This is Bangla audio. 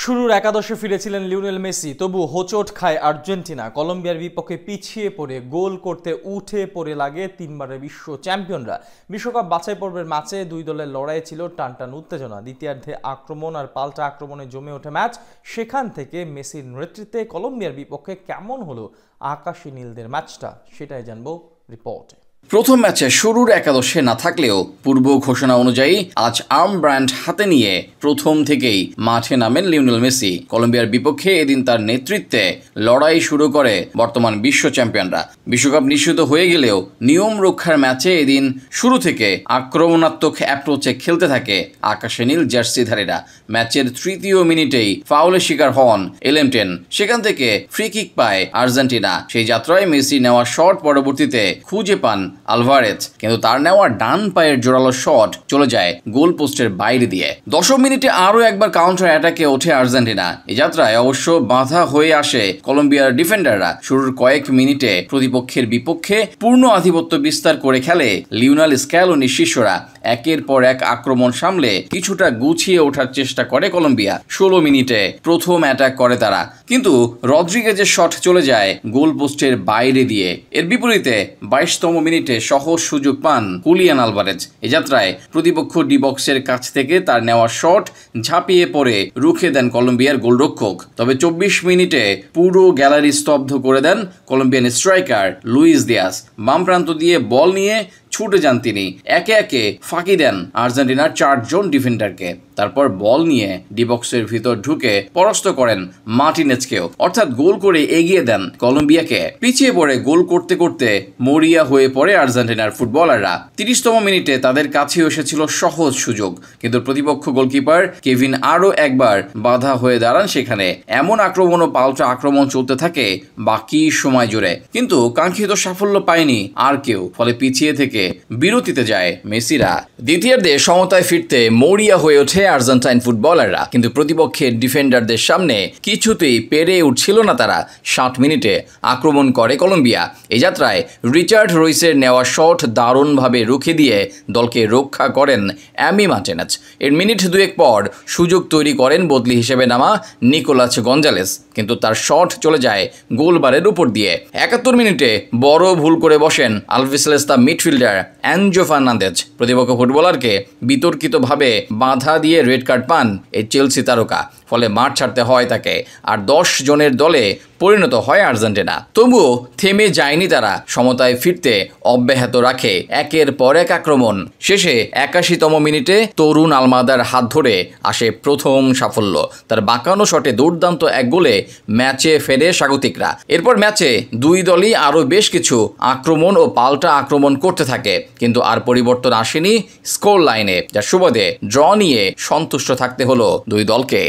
শুরুর একাদশে ফিরেছিলেন লিওনেল মেসি, তবু হোঁচট খায় আর্জেন্টিনা। কলম্বিয়ার বিপক্ষে পিছিয়ে পড়ে গোল করতে উঠে পড়ে লাগে তিনবারের বিশ্ব চ্যাম্পিয়নরা। বিশ্বকাপ বাছাই পর্বের ম্যাচে দুই দলের লড়াই ছিল টানটান উত্তেজনা। দ্বিতীয়ার্ধে আক্রমণ আর পাল্টা আক্রমণে জমে ওঠে ম্যাচ। সেখান থেকে মেসির নেতৃত্বে কলম্বিয়ার বিপক্ষে কেমন হলো আকাশী নীলদের ম্যাচটা, সেটাই জানবো রিপোর্টে। প্রথম ম্যাচে শুরুর একাদশে না থাকলেও পূর্ব ঘোষণা অনুযায়ী আজ আর্ম ব্র্যান্ড হাতে নিয়ে প্রথম থেকেই মাঠে নামেন লিওনেল মেসি। কলম্বিয়ার বিপক্ষে এদিন তার নেতৃত্বে লড়াই শুরু করে বর্তমান বিশ্ব চ্যাম্পিয়নরা। বিশ্বকাপ নিশ্চিত হয়ে গেলেও নিয়ম রক্ষার ম্যাচে এদিন শুরু থেকে আক্রমণাত্মক অ্যাপ্রোচে খেলতে থাকে আকাশে নীল জার্সিধারীরা। ম্যাচের তৃতীয় মিনিটেই ফাউলের শিকার হন এলেমটেন, সেখান থেকে ফ্রি কিক পায় আর্জেন্টিনা। সেই যাত্রায় মেসি নেওয়া শট পরবর্তীতে খুঁজে পান আলভারেজ, কিন্তু তার নেওয়া ডান পায়ের জোরালো শট চলে যায় গোল পোস্টের বাইরে দিয়ে। দশম মিনিটে আরও একবার কাউন্টার অ্যাটাকে ওঠে আর্জেন্টিনা। এই যাত্রায় অবশ্য বাধা হয়ে আসে কলম্বিয়ার ডিফেন্ডাররা। শুরুর কয়েক মিনিটে প্রতিপক্ষের বিপক্ষে পূর্ণ আধিপত্য বিস্তার করে খেলে লিওনেল স্ক্যালোনির শিষ্যরা। একের পর এক আক্রমণ সামলে কিছুটা গুছিয়ে ওঠার চেষ্টা করে কলম্বিয়া। 16 মিনিটে প্রথম অ্যাটাক করে তারা, কিন্তু রদ্রিগেজের শট চলে যায় গোল পোস্টের বাইরে দিয়ে। এর বিপরীতে 22তম মিনিটে সহজ সুযোগ পান হুলিয়ান আলভারেজ। এ যাত্রায় প্রতিপক্ষ ডি বক্সের কাছ থেকে তার নেওয়া শট ঝাঁপিয়ে পড়ে রুখে দেন কলম্বিয়ার গোলরক্ষক। তবে 24 মিনিটে পুরো গ্যালারি স্তব্ধ করে দেন কলম্বিয়ান স্ট্রাইকার লুইস দিয়াস। বাম প্রান্ত দিয়ে বল নিয়ে ছুটে যান তিনি, একে একে ফাঁকি দেন আর্জেন্টিনার 4 জন ডিফেন্ডারকে। তারপর বল নিয়ে ডিবক্সের ভিতর ঢুকে পরাস্ত করেন মার্টিনেজকেও, অর্থাৎ গোল করে এগিয়ে দেন কলম্বিয়াকে। পিছিয়ে পড়ে গোল করতে করতে মরিয়া হয়ে পড়ে আর্জেন্টিনার ফুটবলাররা। 30তম মিনিটে তাদের কাছেও এসেছিল সহজ সুযোগ, কিন্তু প্রতিপক্ষ গোলকিপার কেভিন আরও একবার বাধা হয়ে দাঁড়ান সেখানে। এমন আক্রমণ ও পাল্টা আক্রমণ চলতে থাকে বাকি সময় জুড়ে, কিন্তু কাঙ্ক্ষিত সাফল্য পায়নি আর কেউ। ফলে পিছিয়ে থেকে বিরতিতে যায় মেসিরা। দ্বিতীয়ার্ধে সমতায় ফিরতে মরিয়া হয়ে ওঠে আর্জেন্টাইন ফুটবলাররা, কিন্তু প্রতিপক্ষের ডিফেন্ডারদের সামনে কিছুতেই পেরে উঠছিল না তারা। 60 মিনিটে আক্রমণ করে কলম্বিয়া। এই যাত্রায় রিচার্ড রইসের নেওয়া শট দারুণভাবে রুখে দিয়ে দলকে রক্ষা করেন অ্যামি মার্টিনেজ। এর মিনিট দুয়েক পর সুযোগ তৈরি করেন বদলি হিসেবে নামা নিকোলাস গঞ্জালেস, কিন্তু তার শট চলে যায় গোলবারের উপর দিয়ে। 71 মিনিটে বড় ভুল করে বসেন আলভিসেলেস্তা মিডফিল্ডার অ্যানজো ফার্নান্দেজ। প্রতিপক্ষ ফুটবলারকে বিতর্কিতভাবে বাধা দিয়ে রেড কার্ড পান এই চেলসি তারকা। ফলে মাঠ ছাড়তে হয় তাকে, আর 10 জনের দলে পরিণত হয় আর্জেন্টিনা। তবুও থেমে যায়নি তারা, সমতায় ফিরতে অব্যাহত রাখে একের পর এক আক্রমণ। শেষে 81তম মিনিটে তরুণ আলমাদার হাত ধরে আসে প্রথম সাফল্য। তার বাঁকানো শটে দুর্দান্ত এক গোলে ম্যাচে ফেরে স্বাগতিকরা। এরপর ম্যাচে দুই দলই আরও বেশ কিছু আক্রমণ ও পাল্টা আক্রমণ করতে থাকে, কিন্তু আর পরিবর্তন আসেনি স্কোর লাইনে, যার সুবাদে ড্র নিয়ে সন্তুষ্ট থাকতে হলো দুই দলকে।